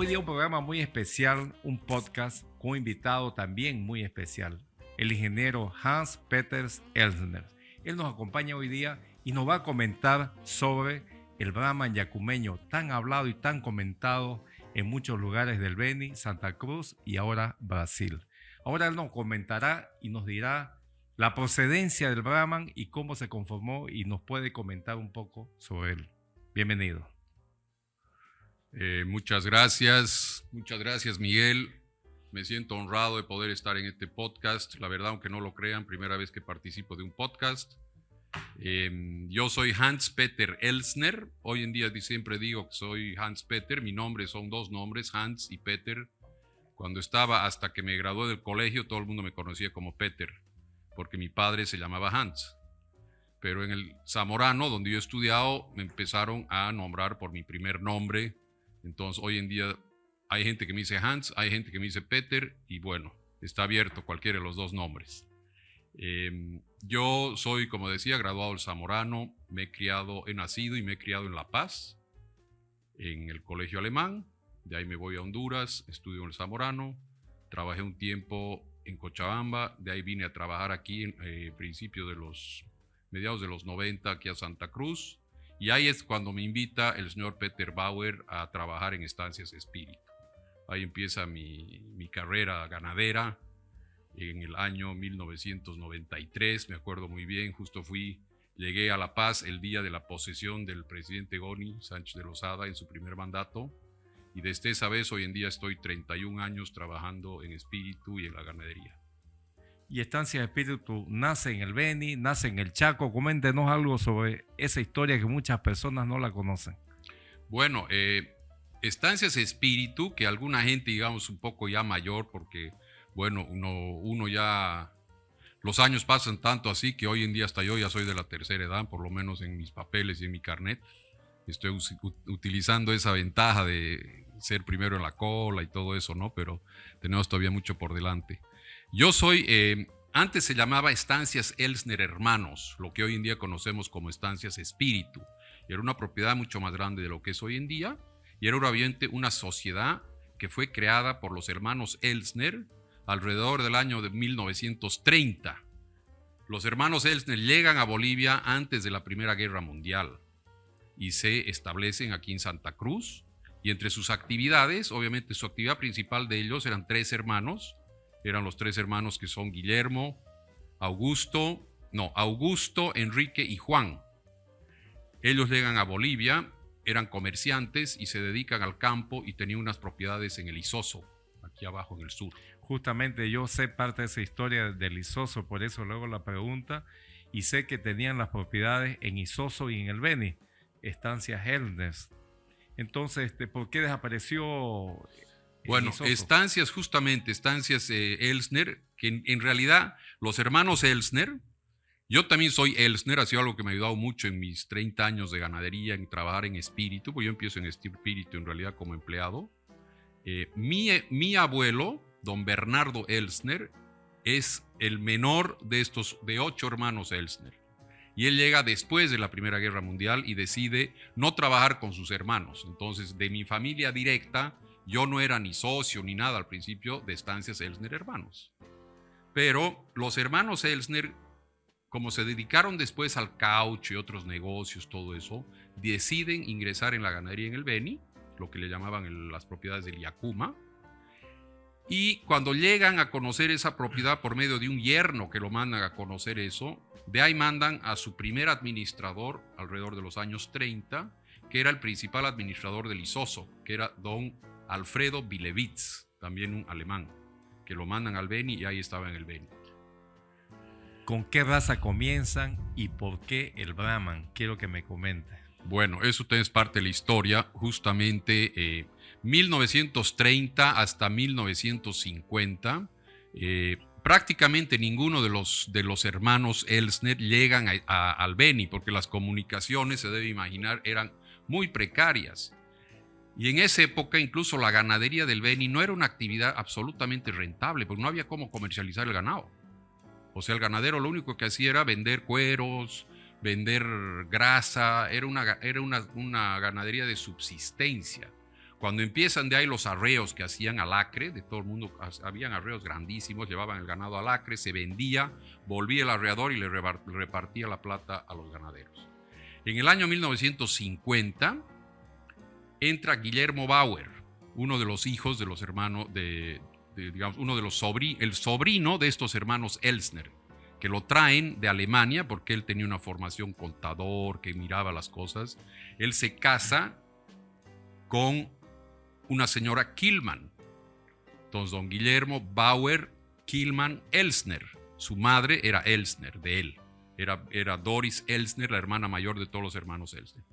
Hoy día un programa muy especial, un podcast con un invitado también muy especial, el ingeniero Hans Peters Elsner. Él nos acompaña hoy día y nos va a comentar sobre el Brahman yacumeño, tan hablado y tan comentado en muchos lugares del Beni, Santa Cruz y ahora Brasil. Ahora él nos comentará y nos dirá la procedencia del Brahman y cómo se conformó y nos puede comentar un poco sobre él. Bienvenido. Muchas gracias Miguel. Me siento honrado de poder estar en este podcast. La verdad, aunque no lo crean, primera vez que participo de un podcast. Yo soy Hans Peter Elsner. Hoy en día siempre digo que soy Hans Peter. Mi nombre son dos nombres, Hans y Peter. Cuando estaba, hasta que me gradué del colegio, todo el mundo me conocía como Peter, porque mi padre se llamaba Hans. Pero en el Zamorano, donde yo he estudiado, me empezaron a nombrar por mi primer nombre. Entonces, hoy en día hay gente que me dice Hans, hay gente que me dice Peter, y bueno, está abierto cualquiera de los dos nombres. Yo soy, como decía, graduado del Zamorano. He nacido y me he criado en La Paz, en el colegio alemán. De ahí me voy a Honduras, estudio en el Zamorano. Trabajé un tiempo en Cochabamba. De ahí vine a trabajar aquí en mediados de los 90, aquí a Santa Cruz. Y ahí es cuando me invita el señor Peter Bauer a trabajar en Estancias Espíritu. Ahí empieza mi carrera ganadera en el año 1993, me acuerdo muy bien. Llegué a La Paz el día de la posesión del presidente Goni Sánchez de Lozada en su primer mandato. Y desde esa vez, hoy en día estoy 31 años trabajando en espíritu y en la ganadería. Y Estancias Espíritu nace en el Beni, nace en el Chaco. Coméntenos algo sobre esa historia que muchas personas no la conocen. Bueno, Estancias Espíritu, que alguna gente, digamos, un poco ya mayor, porque, bueno, uno ya, los años pasan tanto así que hoy en día hasta yo ya soy de la tercera edad, por lo menos en mis papeles y en mi carnet. Estoy utilizando esa ventaja de ser primero en la cola y todo eso, ¿no? Pero tenemos todavía mucho por delante. Yo soy, antes se llamaba Estancias Elsner Hermanos, lo que hoy en día conocemos como Estancias Espíritu. Era una propiedad mucho más grande de lo que es hoy en día, y era obviamente una sociedad que fue creada por los hermanos Elsner alrededor del año de 1930. Los hermanos Elsner llegan a Bolivia antes de la Primera Guerra Mundial y se establecen aquí en Santa Cruz. Y entre sus actividades, obviamente su actividad principal de ellos eran eran los tres hermanos que son Augusto, Enrique y Juan. Ellos llegan a Bolivia, eran comerciantes y se dedican al campo y tenían unas propiedades en el Isoso, aquí abajo en el sur. Justamente yo sé parte de esa historia del Isoso, por eso luego la pregunta, y sé que tenían las propiedades en Isoso y en el Beni, Estancias Elsner. Entonces, ¿por qué desapareció? Bueno, Estancias Elsner, que en realidad los hermanos Elsner, yo también soy Elsner, ha sido algo que me ha ayudado mucho en mis 30 años de ganadería, en trabajar en espíritu, porque yo empiezo en espíritu en realidad como empleado. Mi abuelo, don Bernardo Elsner, es el menor de 8 hermanos Elsner. Y él llega después de la Primera Guerra Mundial y decide no trabajar con sus hermanos. Entonces, de mi familia directa, yo no era ni socio ni nada al principio de Estancias Elsner Hermanos. Pero los hermanos Elsner, como se dedicaron después al caucho y otros negocios, todo eso, deciden ingresar en la ganadería en el Beni, lo que le llamaban las propiedades del Yacuma. Y cuando llegan a conocer esa propiedad por medio de un yerno que lo mandan a conocer eso, de ahí mandan a su primer administrador alrededor de los años 30, que era el principal administrador del Isoso, que era don Alfredo Bilewitz, también un alemán, que lo mandan al Beni y ahí estaba en el Beni. ¿Con qué raza comienzan y por qué el Brahman? Quiero que me comente. Bueno, eso es parte de la historia. Justamente 1930 hasta 1950, prácticamente ninguno de los hermanos Elsner llegan al Beni, porque las comunicaciones, se debe imaginar, eran muy precarias. Y en esa época incluso la ganadería del Beni no era una actividad absolutamente rentable, porque no había cómo comercializar el ganado. O sea, el ganadero lo único que hacía era vender cueros, vender grasa, era una ganadería de subsistencia. Cuando empiezan de ahí los arreos que hacían al acre, de todo el mundo, habían arreos grandísimos, llevaban el ganado al acre, se vendía, volvía el arreador y le repartía la plata a los ganaderos. En el año 1950 entra Guillermo Bauer, uno de los hijos de los hermanos, digamos, uno de los el sobrino de estos hermanos Elsner, que lo traen de Alemania porque él tenía una formación contador, que miraba las cosas. Él se casa con una señora Killman. Entonces, don Guillermo Bauer Killman Elsner. Su madre era Elsner, de él. Era Doris Elsner, la hermana mayor de todos los hermanos Elsner.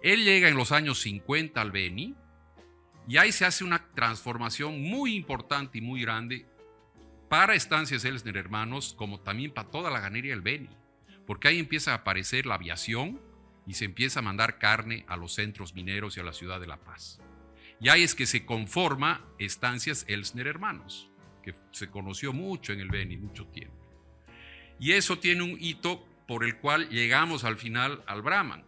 Él llega en los años 50 al Beni y ahí se hace una transformación muy importante y muy grande para Estancias Elsner Hermanos, como también para toda la ganadería del Beni, porque ahí empieza a aparecer la aviación y se empieza a mandar carne a los centros mineros y a la ciudad de La Paz. Y ahí es que se conforma Estancias Elsner Hermanos, que se conoció mucho en el Beni, mucho tiempo. Y eso tiene un hito por el cual llegamos al final al Brahman.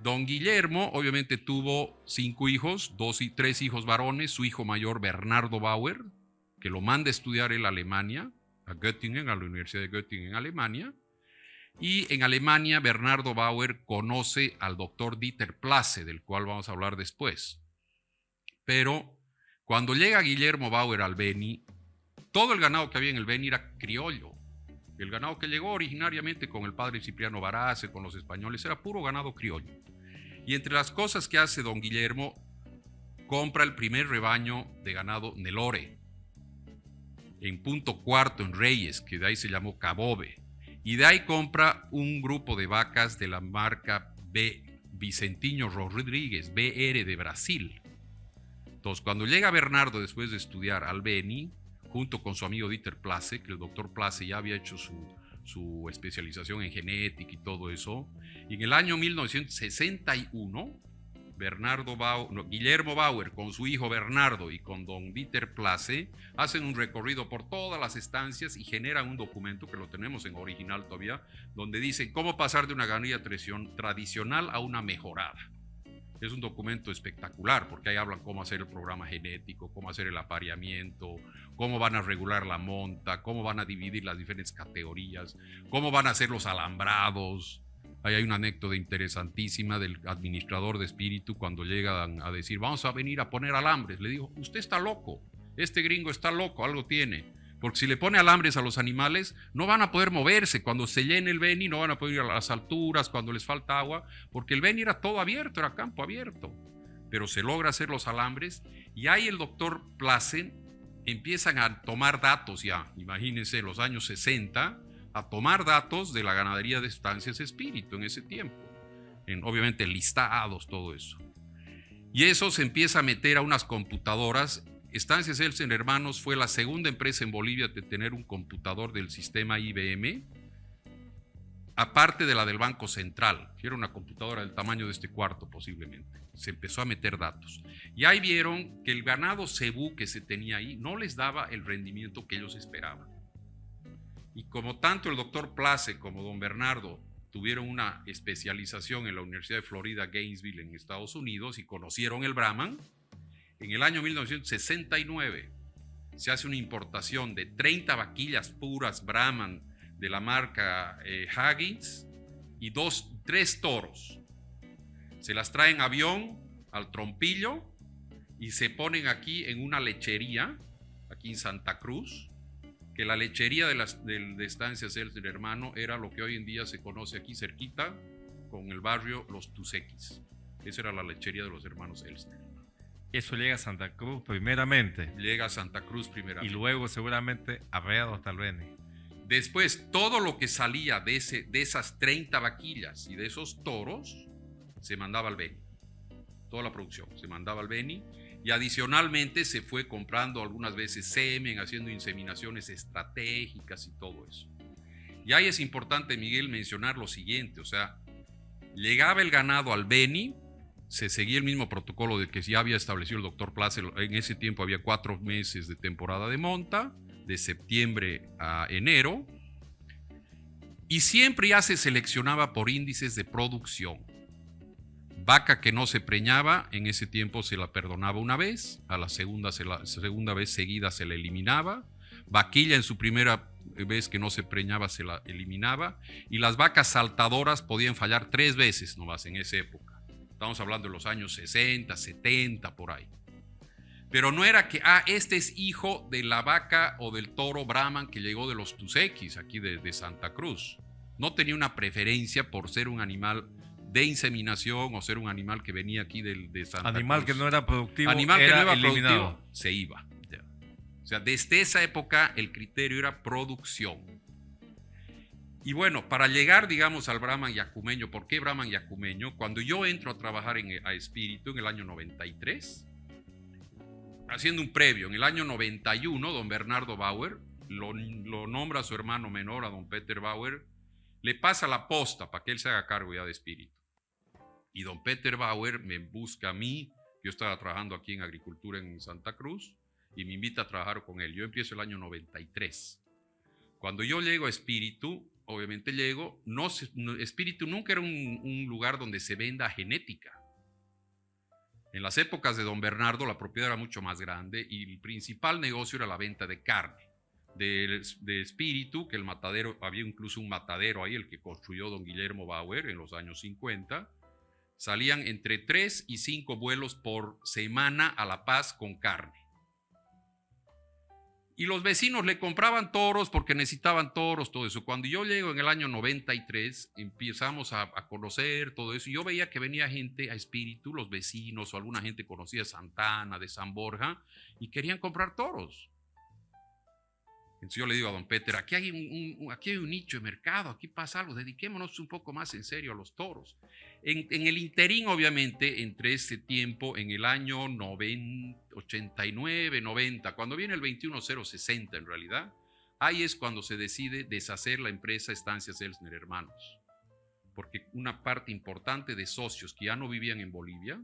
Don Guillermo obviamente tuvo 5 hijos, 3 hijos varones, su hijo mayor Bernardo Bauer, que lo manda a estudiar en Alemania, a Göttingen, a la Universidad de Göttingen en Alemania. Y en Alemania Bernardo Bauer conoce al doctor Dieter Place, del cual vamos a hablar después. Pero cuando llega Guillermo Bauer al Beni, todo el ganado que había en el Beni era criollo. El ganado que llegó originariamente con el padre Cipriano Barace, con los españoles, era puro ganado criollo. Y entre las cosas que hace don Guillermo, compra el primer rebaño de ganado Nelore, en Punto Cuarto, en Reyes, que de ahí se llamó Cabobe. Y de ahí compra un grupo de vacas de la marca Vicentiño Rodríguez, BR de Brasil. Entonces, cuando llega Bernardo después de estudiar al Beni, junto con su amigo Dieter Place, que el doctor Place ya había hecho su especialización en genética y todo eso, y en el año 1961, Guillermo Bauer con su hijo Bernardo y con don Dieter Place hacen un recorrido por todas las estancias y generan un documento que lo tenemos en original todavía, donde dicen cómo pasar de una ganadería tradicional a una mejorada. Es un documento espectacular porque ahí hablan cómo hacer el programa genético, cómo hacer el apareamiento, cómo van a regular la monta, cómo van a dividir las diferentes categorías, cómo van a hacer los alambrados. Ahí hay una anécdota interesantísima del administrador de espíritu cuando llegan a decir, vamos a venir a poner alambres. Le digo, usted está loco, este gringo está loco, algo tiene. Porque si le pone alambres a los animales, no van a poder moverse. Cuando se llene el Beni, no van a poder ir a las alturas, cuando les falta agua, porque el Beni era todo abierto, era campo abierto. Pero se logra hacer los alambres y ahí el doctor Place empiezan a tomar datos ya, imagínense, en los años 60, a tomar datos de la ganadería de Estancias Espíritu en ese tiempo. Obviamente listados, todo eso. Y eso se empieza a meter a unas computadoras. Estancias Elsner Hermanos fue la segunda empresa en Bolivia de tener un computador del sistema IBM, aparte de la del Banco Central, que era una computadora del tamaño de este cuarto posiblemente. Se empezó a meter datos. Y ahí vieron que el ganado cebú que se tenía ahí no les daba el rendimiento que ellos esperaban. Y como tanto el doctor Place como don Bernardo tuvieron una especialización en la Universidad de Florida, Gainesville, en Estados Unidos, y conocieron el Brahman, en el año 1969 se hace una importación de 30 vaquillas puras Brahman de la marca Haggins y 3 toros. Se las traen en avión al Trompillo y se ponen aquí en una lechería, aquí en Santa Cruz, que la lechería de Estancias Elsner Hermano era lo que hoy en día se conoce aquí cerquita con el barrio Los Tusequis. Esa era la lechería de los hermanos Elsner. Eso llega a Santa Cruz primeramente. Llega a Santa Cruz primeramente. Y luego seguramente arreado hasta el Beni. Después, todo lo que salía de esas 30 vaquillas y de esos toros se mandaba al Beni. Toda la producción se mandaba al Beni. Y adicionalmente se fue comprando algunas veces semen, haciendo inseminaciones estratégicas y todo eso. Y ahí es importante, Miguel, mencionar lo siguiente, o sea, llegaba el ganado al Beni, se seguía el mismo protocolo de que ya había establecido el doctor Place. En ese tiempo había 4 meses de temporada de monta, de septiembre a enero, y siempre ya se seleccionaba por índices de producción. Vaca que no se preñaba, en ese tiempo se la perdonaba una vez, a la segunda vez seguida se la eliminaba. Vaquilla en su primera vez que no se preñaba se la eliminaba. Y las vacas saltadoras podían fallar 3 veces nomás en esa época. Estamos hablando de los años 60, 70, por ahí. Pero no era que, este es hijo de la vaca o del toro Brahman que llegó de los Tusequis, aquí de Santa Cruz. No tenía una preferencia por ser un animal de inseminación o ser un animal que venía aquí de Santa Animal Cruz. que no era productivo, Animal era que no era eliminado. productivo, se iba. O sea, desde esa época el criterio era producción. Y bueno, para llegar, digamos, al Brahman yacumeño, ¿por qué Brahman yacumeño? Cuando yo entro a trabajar a Espíritu en el año 93, haciendo un previo, en el año 91, don Bernardo Bauer lo nombra a su hermano menor, a don Peter Bauer, le pasa la posta para que él se haga cargo ya de Espíritu. Y don Peter Bauer me busca a mí, yo estaba trabajando aquí en agricultura en Santa Cruz, y me invita a trabajar con él. Yo empiezo el año 93. Cuando yo llego a Espíritu, obviamente llego, Espíritu nunca era un lugar donde se venda genética. En las épocas de don Bernardo la propiedad era mucho más grande y el principal negocio era la venta de carne. De Espíritu, que el matadero, había incluso un matadero ahí, el que construyó don Guillermo Bauer en los años 50, salían entre 3 y 5 vuelos por semana a La Paz con carne. Y los vecinos le compraban toros porque necesitaban toros, todo eso. Cuando yo llego en el año 93, empezamos a conocer todo eso. Yo veía que venía gente a Espíritu, los vecinos o alguna gente conocida de Santana, de San Borja, y querían comprar toros. Entonces yo le digo a don Peter, aquí hay un nicho de mercado, aquí pasa algo, dediquémonos un poco más en serio a los toros. En el interín, obviamente, entre ese tiempo, en el año 89, 90, cuando viene el 21060 en realidad, ahí es cuando se decide deshacer la empresa Estancias Elsner Hermanos. Porque una parte importante de socios que ya no vivían en Bolivia,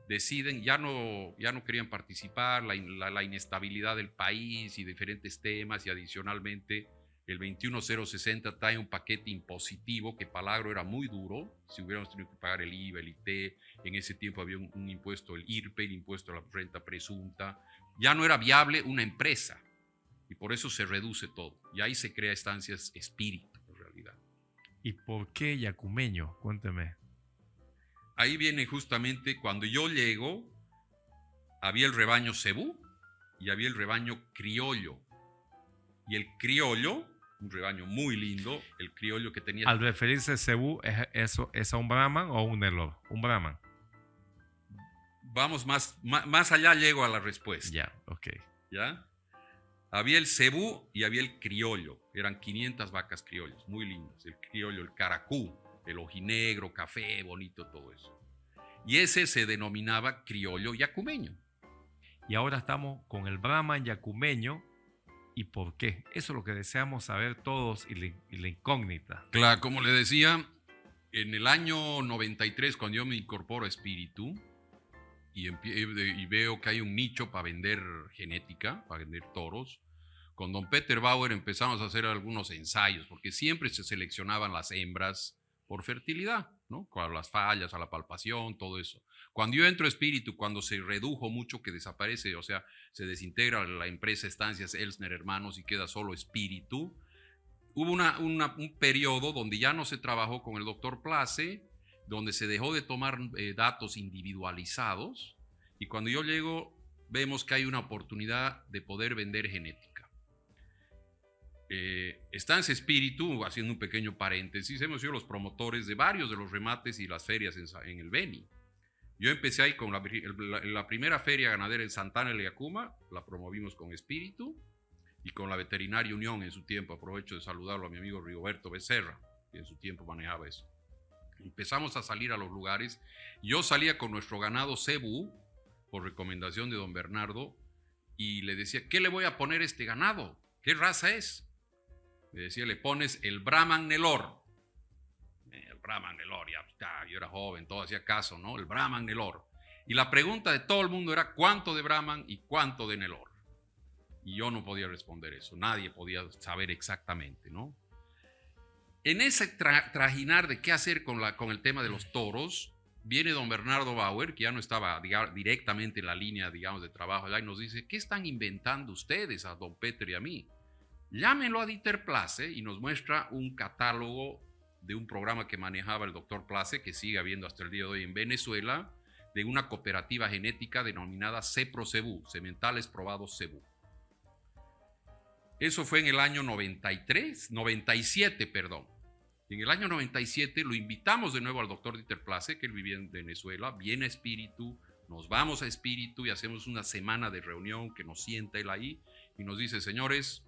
deciden, ya no querían participar, la inestabilidad del país y diferentes temas, y adicionalmente el 21060 trae un paquete impositivo que para el agro era muy duro, si hubiéramos tenido que pagar el IVA, el IT, en ese tiempo había un impuesto, el IRPE, el impuesto a la renta presunta, ya no era viable una empresa y por eso se reduce todo y ahí se crea Estancias Espíritu en realidad. ¿Y por qué yacumeño? Cuénteme. Ahí viene justamente cuando yo llego, había el rebaño cebú y había el rebaño criollo. Y el criollo, un rebaño muy lindo, el criollo que tenía... Al referirse a cebú, ¿es a un Brahman o un Nelor? Un Brahman. Vamos más allá, llego a la respuesta. Ya, ok. ¿Ya? Había el cebú y había el criollo. Eran 500 vacas criollas, muy lindas. El criollo, el caracú, el ojinegro, café, bonito, todo eso. Y ese se denominaba criollo yacumeño. Y ahora estamos con el Brahman yacumeño. ¿Y por qué? Eso es lo que deseamos saber todos y la incógnita. Claro, como le decía, en el año 93, cuando yo me incorporo a Espíritu y veo que hay un nicho para vender genética, para vender toros, con don Peter Bauer empezamos a hacer algunos ensayos, porque siempre se seleccionaban las hembras por fertilidad, ¿no? Con las fallas, a la palpación, todo eso. Cuando yo entro a Espíritu, cuando se redujo mucho, que desaparece, o sea, se desintegra la empresa Estancias Elsner Hermanos y queda solo Espíritu, hubo un periodo donde ya no se trabajó con el doctor Place, donde se dejó de tomar datos individualizados, y cuando yo llego, vemos que hay una oportunidad de poder vender genética. Estancia Espíritu, haciendo un pequeño paréntesis, hemos sido los promotores de varios de los remates y las ferias en el Beni. Yo empecé ahí con la primera feria ganadera en Santana y Yacuma, la promovimos con Espíritu, y con la Veterinaria Unión en su tiempo. Aprovecho de saludarlo a mi amigo Rigoberto Becerra, que en su tiempo manejaba eso. Empezamos a salir a los lugares. Yo salía con nuestro ganado cebú, por recomendación de don Bernardo, y le decía, ¿qué le voy a poner a este ganado? ¿Qué raza es? Le decía, le pones el Brahman Nelor. El Brahman Nelor, ya, yo era joven, todo hacía caso, ¿no? El Brahman Nelor. Y la pregunta de todo el mundo era, ¿cuánto de Brahman y cuánto de Nelor? Y yo no podía responder eso, nadie podía saber exactamente, ¿no? En ese trajinar de qué hacer con el tema de los toros, viene don Bernardo Bauer, que ya no estaba directamente en la línea, digamos, de trabajo allá, y nos dice, ¿qué están inventando ustedes a don Peter y a mí? Llámenlo a Dieter Place, y nos muestra un catálogo de un programa que manejaba el doctor Place, que sigue habiendo hasta el día de hoy en Venezuela, de una cooperativa genética denominada CEPRO-CEBU, Sementales Probados CEBU. Eso fue en el año 97, perdón. En el año 97 lo invitamos de nuevo al doctor Dieter Place, que él vivía en Venezuela, viene a Espíritu, nos vamos a Espíritu y hacemos una semana de reunión que nos sienta él ahí y nos dice, señores,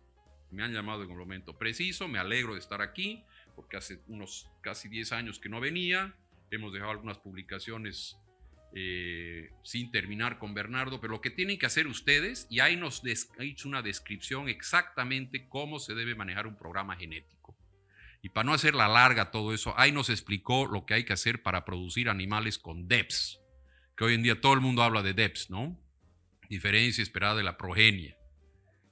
me han llamado en un momento preciso, me alegro de estar aquí, porque hace unos casi 10 años que no venía, hemos dejado algunas publicaciones sin terminar con Bernardo, pero lo que tienen que hacer ustedes, y ahí nos ha hecho una descripción exactamente cómo se debe manejar un programa genético. Y para no hacer la larga todo eso, ahí nos explicó lo que hay que hacer para producir animales con DEPS, que hoy en día todo el mundo habla de DEPS, ¿no? Diferencia esperada de la progenie.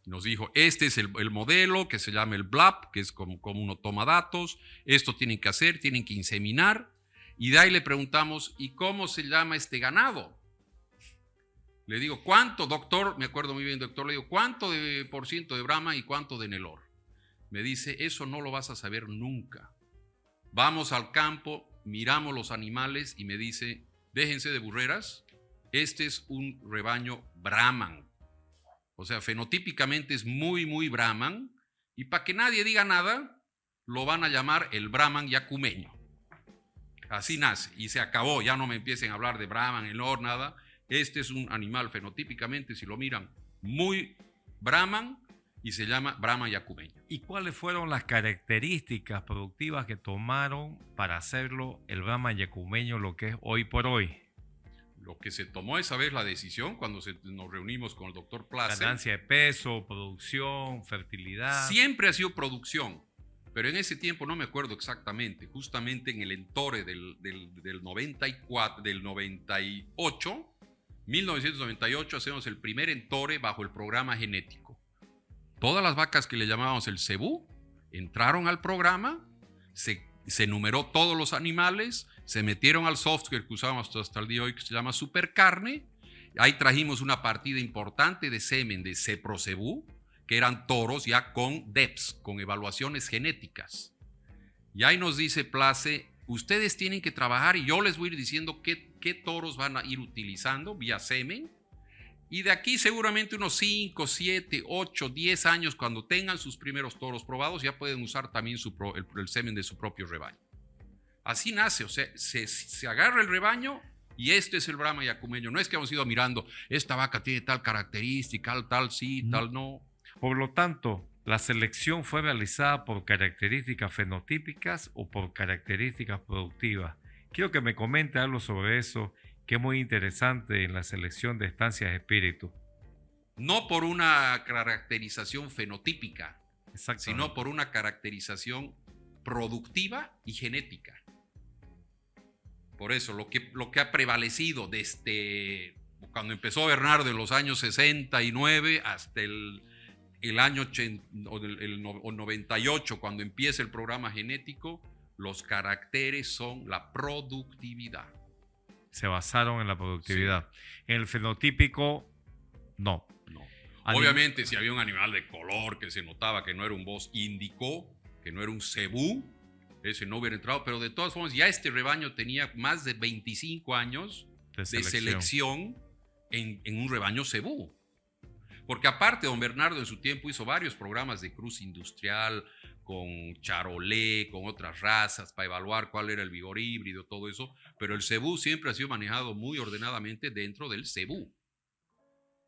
Nos dijo, este es el modelo que se llama el BLAP, que es como uno toma datos, esto tienen que hacer, tienen que inseminar, y de ahí le preguntamos, ¿y cómo se llama este ganado? Le digo, ¿cuánto, doctor? Me acuerdo muy bien, doctor, le digo, ¿cuánto de por ciento de Brahma y cuánto de Nelor? Me dice, eso no lo vas a saber nunca. Vamos al campo, miramos los animales y me dice, déjense de burreras, este es un rebaño Brahman. O sea, fenotípicamente es muy, muy Brahman, y para que nadie diga nada, lo van a llamar el Brahman yacumeño. Así nace, y se acabó, ya no me empiecen a hablar de Brahman, Nelor, nada. Este es un animal fenotípicamente, si lo miran, muy Brahman, y se llama Brahman yacumeño. ¿Y cuáles fueron las características productivas que tomaron para hacerlo el Brahman yacumeño, lo que es hoy por hoy? Lo que se tomó esa vez la decisión cuando nos reunimos con el doctor Place. Ganancia de peso, producción, fertilidad. Siempre ha sido producción, pero en ese tiempo no me acuerdo exactamente. Justamente en el entore del 1998, hacemos el primer entore bajo el programa genético. Todas las vacas que le llamábamos el cebú entraron al programa, se numeró todos los animales, se metieron al software que usábamos hasta el día de hoy, que se llama Supercarne. Ahí trajimos una partida importante de semen de CEPRO-CEBU, que eran toros ya con DEPS, con evaluaciones genéticas. Y ahí nos dice Place, ustedes tienen que trabajar y yo les voy a ir diciendo qué toros van a ir utilizando vía semen. Y de aquí seguramente unos 5, 7, 8, 10 años, cuando tengan sus primeros toros probados, ya pueden usar también el semen de su propio rebaño. Así nace, o sea, se agarra el rebaño y este es el Brahma yacumeño. No es que hemos ido mirando, esta vaca tiene tal característica, tal sí, tal no. Por lo tanto, ¿la selección fue realizada por características fenotípicas o por características productivas? Quiero que me comente algo sobre eso, que es muy interesante en la selección de estancias de espíritu. No por una caracterización fenotípica, Exactamente, sino por una caracterización productiva y genética. Por eso, lo que ha prevalecido desde cuando empezó Bernardo en los años 69 hasta el año 98, cuando empieza el programa genético, los caracteres son la productividad. se basaron en la productividad. Sí. En el fenotípico, no. Obviamente, si había un animal de color que se notaba que no era un bos índico, que no era un cebú, ese no hubiera entrado, pero de todas formas ya este rebaño tenía más de 25 años de selección en un rebaño cebú. Porque aparte, don Bernardo en su tiempo hizo varios programas de cruz industrial con charolé, con otras razas, para evaluar cuál era el vigor híbrido, todo eso, pero el cebú siempre ha sido manejado muy ordenadamente dentro del cebú.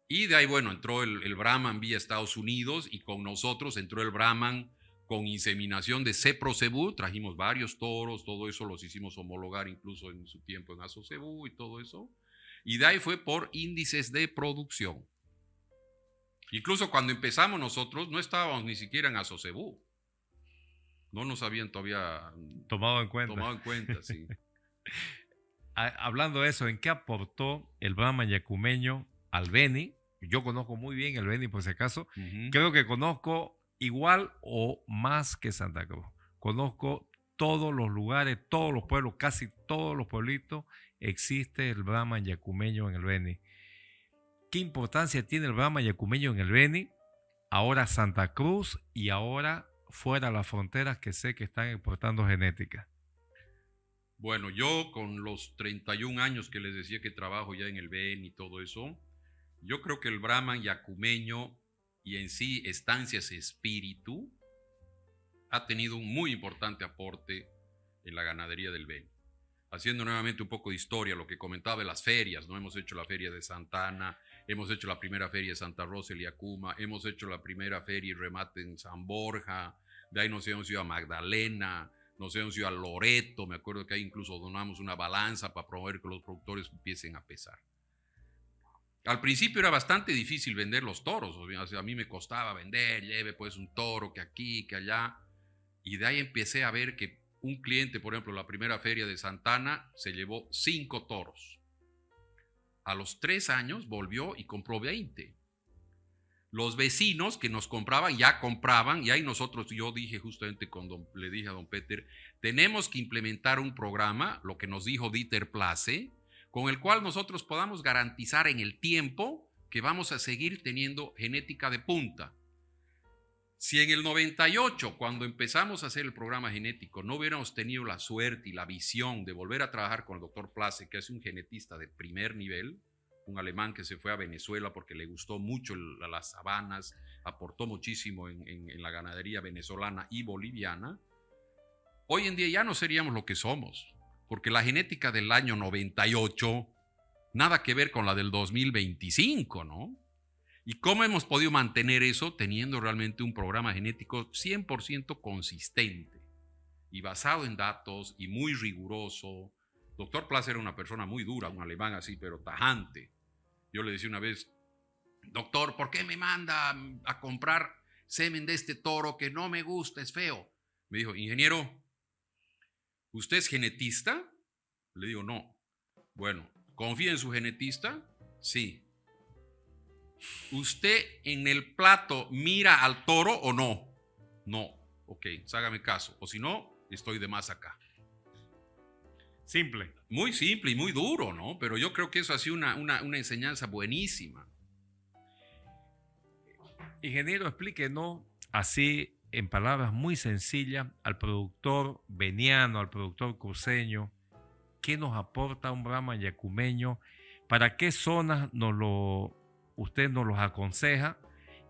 Y de ahí, bueno, entró el Brahman vía Estados Unidos, y con nosotros entró el Brahman con inseminación de CEPRO-CEBU. Trajimos varios toros, todo eso los hicimos homologar incluso en su tiempo en ASOCEBU y todo eso. Y de ahí fue por índices de producción. Incluso cuando empezamos nosotros no estábamos ni siquiera en ASOCEBU. No nos habían todavía tomado en cuenta, sí. Hablando de eso, ¿en qué aportó el Brahman yacumeño al Beni? Yo conozco muy bien el Beni, por si acaso. Creo que conozco igual o más que Santa Cruz. Conozco todos los lugares, todos los pueblos, casi todos los pueblitos, existe el Brahman yacumeño en el Beni. ¿Qué importancia tiene el Brahman yacumeño en el Beni? Ahora Santa Cruz y ahora fuera de las fronteras que sé que están exportando genética. Bueno, yo con los 31 años que les decía que trabajo ya en el Beni y todo eso, yo creo que el Brahman yacumeño y en sí Estancias Espíritu ha tenido un muy importante aporte en la ganadería del Beni. Haciendo nuevamente un poco de historia, lo que comentaba de las ferias, ¿no? Hemos hecho la feria de Santa Ana, hemos hecho la primera feria de Santa Rosa y Yacuma, hemos hecho la primera feria y remate en San Borja, de ahí nos hemos ido a Magdalena, nos hemos ido a Loreto, me acuerdo que ahí incluso donamos una balanza para promover que los productores empiecen a pesar. Al principio era bastante difícil vender los toros, o sea, a mí me costaba vender, lleve pues un toro que aquí, que allá, y de ahí empecé a ver que un cliente, por ejemplo, la primera feria de Santana, se llevó 5 toros. A los 3 años volvió y compró 20. Los vecinos que nos compraban ya compraban, y ahí nosotros, yo dije justamente cuando le dije a don Peter, tenemos que implementar un programa, lo que nos dijo Dieter Place, con el cual nosotros podamos garantizar en el tiempo que vamos a seguir teniendo genética de punta. Si en el 98, cuando empezamos a hacer el programa genético, no hubiéramos tenido la suerte y la visión de volver a trabajar con el doctor Place, que es un genetista de primer nivel, un alemán que se fue a Venezuela porque le gustó mucho las sabanas, aportó muchísimo en la ganadería venezolana y boliviana, hoy en día ya no seríamos lo que somos, porque la genética del año 98, nada que ver con la del 2025, ¿no? ¿Y cómo hemos podido mantener eso teniendo realmente un programa genético 100% consistente y basado en datos y muy riguroso? Doctor Place era una persona muy dura, un alemán así, pero tajante. Yo le decía una vez, doctor, ¿por qué me manda a comprar semen de este toro que no me gusta, es feo? Me dijo, ingeniero, ¿usted es genetista? Le digo, no. Bueno, ¿confía en su genetista? Sí. ¿Usted en el plato mira al toro o no? No. Ok, hágame caso. O si no, estoy de más acá. Simple. Muy simple y muy duro, ¿no? Pero yo creo que eso ha sido una enseñanza buenísima. Ingeniero, explíquenos así, en palabras muy sencillas, al productor veniano, al productor cruceño, ¿qué nos aporta un Brahman yacumeño? ¿Para qué zonas usted nos los aconseja?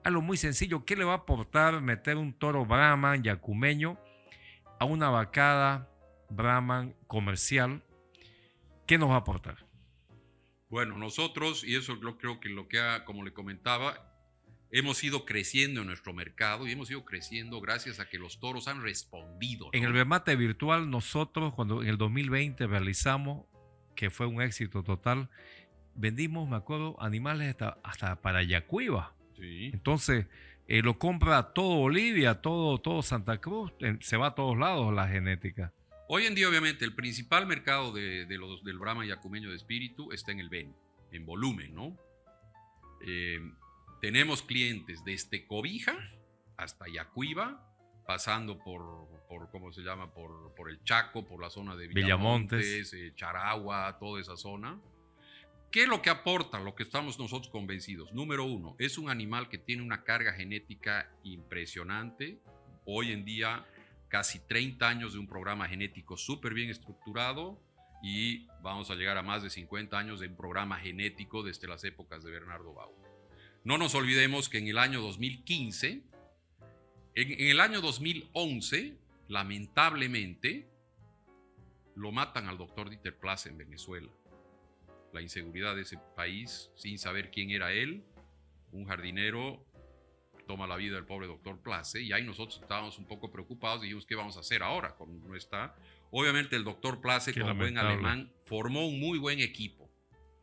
Algo muy sencillo, ¿qué le va a aportar meter un toro Brahman yacumeño a una vacada Brahman comercial? ¿Qué nos va a aportar? Bueno, nosotros, y eso yo creo que como le comentaba, hemos ido creciendo en nuestro mercado y hemos ido creciendo gracias a que los toros han respondido, ¿no? En el remate virtual nosotros, cuando en el 2020 realizamos, que fue un éxito total, vendimos, me acuerdo, animales hasta para Yacuiba. Sí. Entonces, lo compra todo Bolivia, todo Santa Cruz, se va a todos lados la genética. Hoy en día, obviamente, el principal mercado del Brahman yacumeño de espíritu está en el Beni, en volumen, ¿no? Tenemos clientes desde Cobija hasta Yacuiba, pasando por ¿cómo se llama? Por el Chaco, por la zona de Villamontes, Charagua, toda esa zona. ¿Qué es lo que aporta? Lo que estamos nosotros convencidos. Número uno, es un animal que tiene una carga genética impresionante. Hoy en día, casi 30 años de un programa genético súper bien estructurado y vamos a llegar a más de 50 años de un programa genético desde las épocas de Bernardo Bauer. No nos olvidemos que en el año 2015, en el año 2011, lamentablemente, lo matan al doctor Dieter Place en Venezuela. La inseguridad de ese país, sin saber quién era él, un jardinero toma la vida del pobre doctor Place y ahí nosotros estábamos un poco preocupados y dijimos, ¿qué vamos a hacer ahora? No está. Obviamente el doctor Place, como buen alemán, formó un muy buen equipo,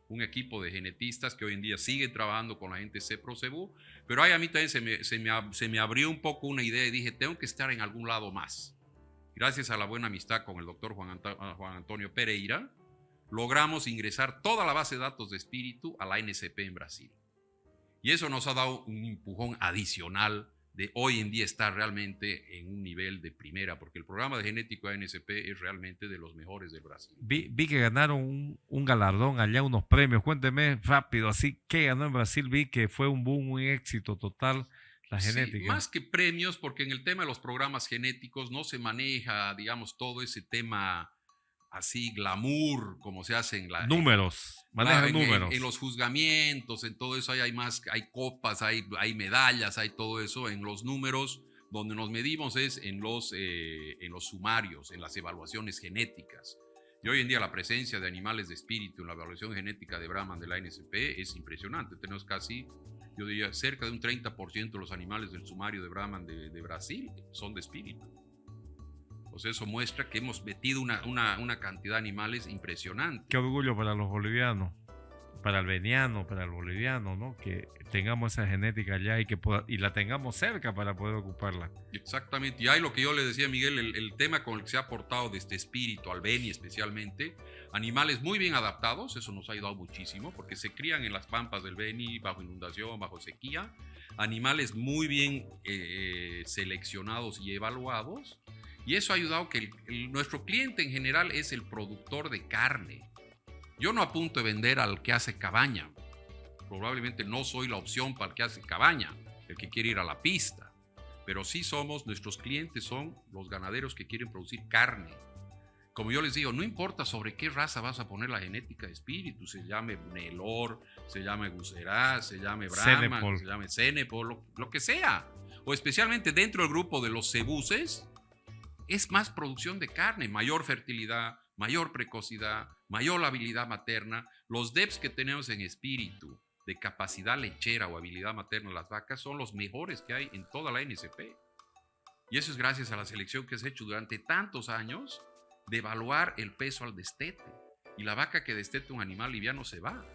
un equipo de genetistas que hoy en día siguen trabajando con la gente de CEPRO-CEBU, pero ahí a mí también se me abrió un poco una idea y dije, tengo que estar en algún lado más. Gracias a la buena amistad con el doctor Juan Antonio Pereira, logramos ingresar toda la base de datos de espíritu a la NCP en Brasil. Y eso nos ha dado un empujón adicional de hoy en día está realmente en un nivel de primera, porque el programa de genético ANSP es realmente de los mejores del Brasil. Vi que ganaron un galardón allá, unos premios. Cuénteme rápido, así que ganó en Brasil. Vi que fue un boom, un éxito total la Sí, genética. más que premios, porque en el tema de los programas genéticos no se maneja, digamos, todo ese tema así glamour, como se hace en la... Números, Claro, manejan números. en los juzgamientos, en todo eso hay más, hay copas, hay medallas, hay todo eso. En los números, donde nos medimos es en los sumarios, en las evaluaciones genéticas. Y hoy en día la presencia de animales de espíritu en la evaluación genética de Brahman de la ANSP es impresionante. Tenemos casi, yo diría, cerca de un 30% de los animales del sumario de Brahman de Brasil son de espíritu. Pues eso muestra que hemos metido una cantidad de animales impresionante. Qué orgullo para los bolivianos, para el veniano, para el boliviano, ¿no? Que tengamos esa genética allá y la tengamos cerca para poder ocuparla. Exactamente. Y hay lo que yo le decía a Miguel, el tema con el que se ha aportado de este espíritu, al Beni especialmente, animales muy bien adaptados, eso nos ha ayudado muchísimo, porque se crían en las pampas del Beni, bajo inundación, bajo sequía, animales muy bien seleccionados y evaluados. Y eso ha ayudado que nuestro cliente en general es el productor de carne. Yo no apunto a vender al que hace cabaña. Probablemente no soy la opción para el que hace cabaña, el que quiere ir a la pista. Pero sí nuestros clientes son los ganaderos que quieren producir carne. Como yo les digo, no importa sobre qué raza vas a poner la genética de espíritu, se llame Nelor, se llame Guserá, se llame Brahman, se llame Cenepol, lo que sea. O especialmente dentro del grupo de los cebuses, es más producción de carne, mayor fertilidad, mayor precocidad, mayor habilidad materna. Los DEPs que tenemos en espíritu de capacidad lechera o habilidad materna en las vacas son los mejores que hay en toda la NSP. Y eso es gracias a la selección que se ha hecho durante tantos años de evaluar el peso al destete. Y la vaca que destete un animal liviano se va.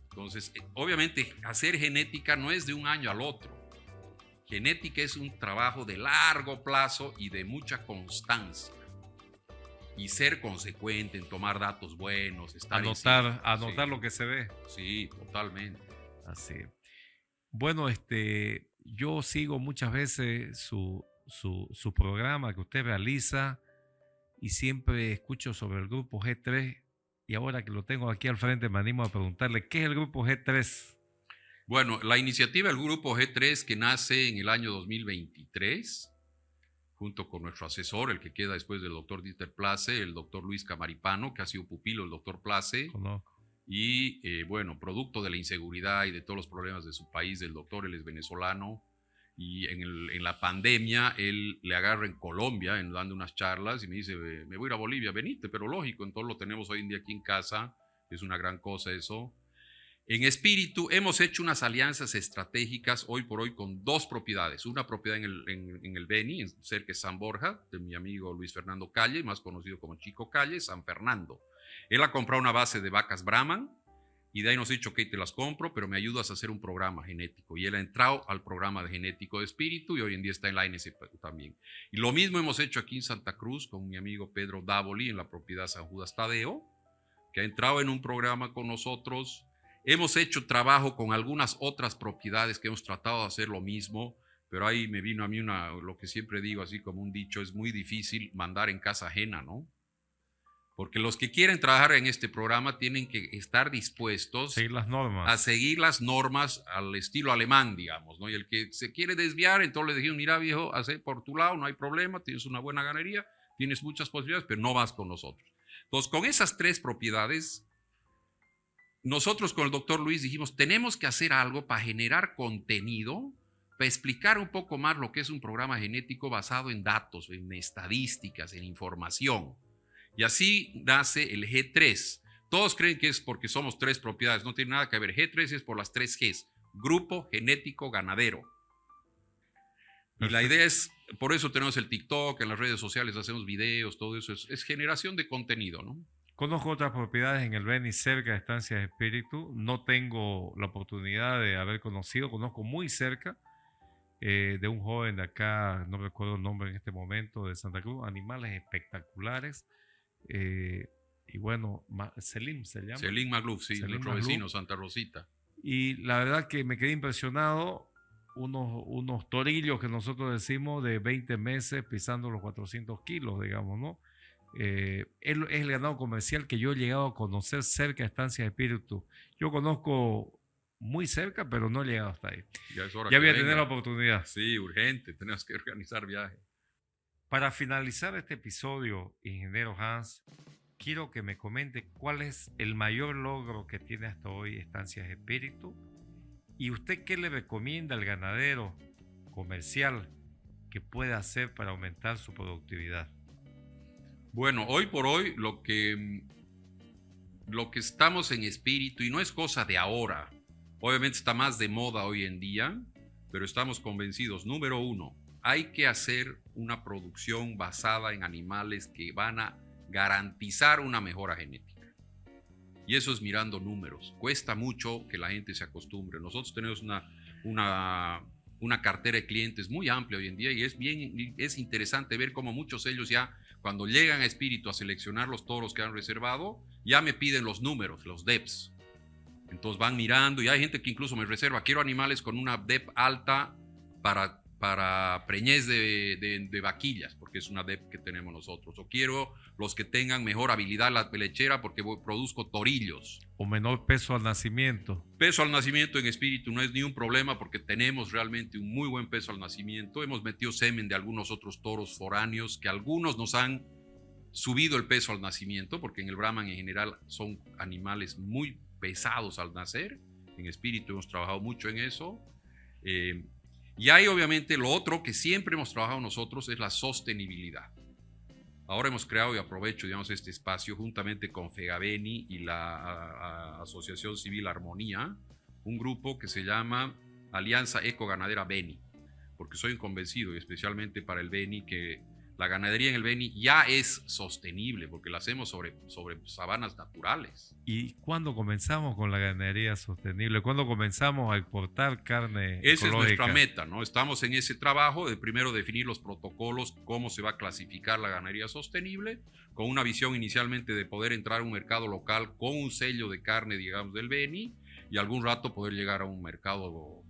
Entonces, obviamente, hacer genética no es de un año al otro. Genética es un trabajo de largo plazo y de mucha constancia. Y ser consecuente en tomar datos buenos, estar anotar sí, lo que se ve. Sí, totalmente. Así. Bueno, yo sigo muchas veces su programa que usted realiza y siempre escucho sobre el grupo G3 y ahora que lo tengo aquí al frente me animo a preguntarle, ¿qué es el grupo G3? Bueno, la iniciativa del grupo G3 que nace en el año 2023, junto con nuestro asesor, el que queda después del doctor Dieter Place, el doctor Luis Camaripano, que ha sido pupilo del doctor Place. Conozco. Y bueno, producto de la inseguridad y de todos los problemas de su país, del doctor, él es venezolano, y en la pandemia él le agarra en Colombia, dando unas charlas, y me dice, me voy a ir a Bolivia, venite, pero lógico, entonces lo tenemos hoy en día aquí en casa, es una gran cosa eso. En espíritu hemos hecho unas alianzas estratégicas hoy por hoy con dos propiedades. Una propiedad en el Beni, cerca de San Borja, de mi amigo Luis Fernando Calle, más conocido como Chico Calle, San Fernando. Él ha comprado una base de vacas Brahman y de ahí nos ha dicho, ok, te las compro, pero me ayudas a hacer un programa genético. Y él ha entrado al programa de genético de espíritu y hoy en día está en la ANSP también. Y lo mismo hemos hecho aquí en Santa Cruz con mi amigo Pedro Dávoli en la propiedad San Judas Tadeo, que ha entrado en un programa con nosotros. Hemos hecho trabajo con algunas otras propiedades que hemos tratado de hacer lo mismo, pero ahí me vino a mí lo que siempre digo, así como un dicho, es muy difícil mandar en casa ajena, ¿no? Porque los que quieren trabajar en este programa tienen que estar dispuestos seguir las normas. a seguir las normas al estilo alemán, digamos, ¿no? Y el que se quiere desviar, entonces le dijimos, mira viejo, hace por tu lado, no hay problema, tienes una buena ganadería, tienes muchas posibilidades, pero no vas con nosotros. Entonces, con esas tres propiedades, nosotros con el doctor Luis dijimos, tenemos que hacer algo para generar contenido, para explicar un poco más lo que es un programa genético basado en datos, en estadísticas, en información. Y así nace el G3. Todos creen que es porque somos tres propiedades, no tiene nada que ver. G3 es por las tres Gs, Grupo Genético Ganadero. Y la idea es, por eso tenemos el TikTok, en las redes sociales hacemos videos, todo eso es generación de contenido, ¿no? Conozco otras propiedades en el Beni cerca de Estancias de Espíritu. No tengo la oportunidad de haber conocido, conozco muy cerca de un joven de acá, no recuerdo el nombre en este momento, de Santa Cruz, animales espectaculares. Y bueno, Selim se llama. Selim Magluf, sí, Selim nuestro Magluf. vecino, Santa Rosita. Y la verdad que me quedé impresionado. unos torillos que nosotros decimos de 20 meses pisando los 400 kilos, digamos, ¿no? Es el ganado comercial que yo he llegado a conocer cerca de Estancias Espíritu. Yo conozco muy cerca, pero no he llegado hasta ahí. Ya es hora Ya que voy a venga. tener la oportunidad. Sí, urgente, tenemos que organizar viaje. Para finalizar este episodio, ingeniero Hans, quiero que me comente cuál es el mayor logro que tiene hasta hoy Estancias Espíritu y usted qué le recomienda al ganadero comercial que puede hacer para aumentar su productividad. Bueno, hoy por hoy lo que estamos en espíritu, y no es cosa de ahora, obviamente está más de moda hoy en día, pero estamos convencidos, número uno, hay que hacer una producción basada en animales que van a garantizar una mejora genética. Y eso es mirando números. Cuesta mucho que la gente se acostumbre. Nosotros tenemos una cartera de clientes muy amplia hoy en día y es interesante ver cómo muchos de ellos ya, cuando llegan a espíritu a seleccionar los toros que han reservado, ya me piden los números, los DEPs. Entonces van mirando y hay gente que incluso me reserva, quiero animales con una DEP alta para preñez de vaquillas, porque es una DEP que tenemos nosotros. O quiero los que tengan mejor habilidad la lechera porque produzco torillos. O menor peso al nacimiento. Peso al nacimiento en espíritu no es ni un problema porque tenemos realmente un muy buen peso al nacimiento. Hemos metido semen de algunos otros toros foráneos que algunos nos han subido el peso al nacimiento, porque en el Brahman en general son animales muy pesados al nacer. En espíritu hemos trabajado mucho en eso. Y hay obviamente lo otro que siempre hemos trabajado nosotros es la sostenibilidad. Ahora hemos creado, y aprovecho digamos este espacio juntamente con FEGABENI y la Asociación Civil Armonía, un grupo que se llama Alianza Eco Ganadera Beni, porque soy convencido, y especialmente para el Beni, que la ganadería en el Beni ya es sostenible, porque la hacemos sobre sabanas naturales. ¿Y cuándo comenzamos con la ganadería sostenible? ¿Cuándo comenzamos a exportar carne Esa ecológica? es nuestra meta, ¿no? Estamos en ese trabajo de primero definir los protocolos, cómo se va a clasificar la ganadería sostenible, con una visión inicialmente de poder entrar a un mercado local con un sello de carne, digamos, del Beni, y algún rato poder llegar a un mercado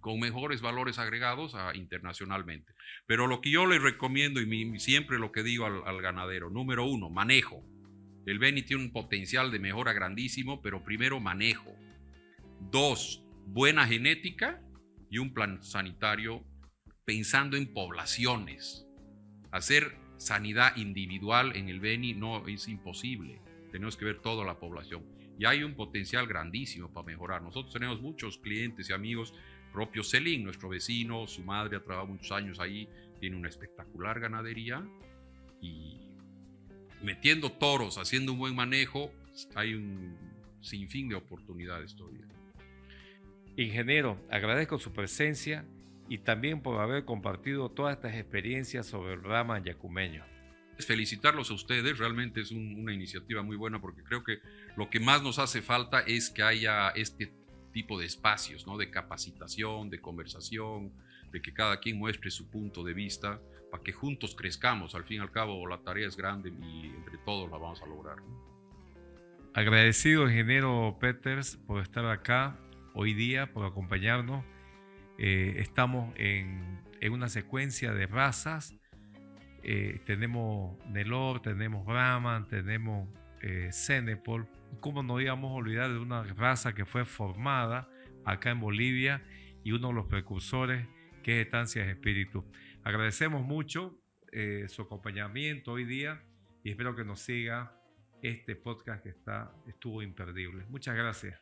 con mejores valores agregados internacionalmente. Pero lo que yo les recomiendo y siempre lo que digo al ganadero, número uno, manejo. El Beni tiene un potencial de mejora grandísimo, pero primero manejo. Dos, buena genética y un plan sanitario pensando en poblaciones. Hacer sanidad individual en el Beni no es imposible. Tenemos que ver toda la población. Y hay un potencial grandísimo para mejorar. Nosotros tenemos muchos clientes y amigos. Propio Celín, nuestro vecino, su madre ha trabajado muchos años ahí, tiene una espectacular ganadería y metiendo toros, haciendo un buen manejo, hay un sinfín de oportunidades todavía. Ingeniero, agradezco su presencia y también por haber compartido todas estas experiencias sobre el Brahman yacumeño. Felicitarlos a ustedes, realmente es una iniciativa muy buena porque creo que lo que más nos hace falta es que haya este tipo de espacios, ¿no? De capacitación, de conversación, de que cada quien muestre su punto de vista para que juntos crezcamos. Al fin y al cabo la tarea es grande y entre todos la vamos a lograr, ¿no? Agradecido, ingeniero Peters, por estar acá hoy día, por acompañarnos. Estamos en una secuencia de razas. Tenemos Nelor, tenemos Brahman, tenemos Cenepol. ¿Cómo nos íbamos a olvidar de una raza que fue formada acá en Bolivia y uno de los precursores que es Estancias Espíritu? Agradecemos mucho su acompañamiento hoy día y espero que nos siga este podcast que estuvo imperdible. Muchas gracias.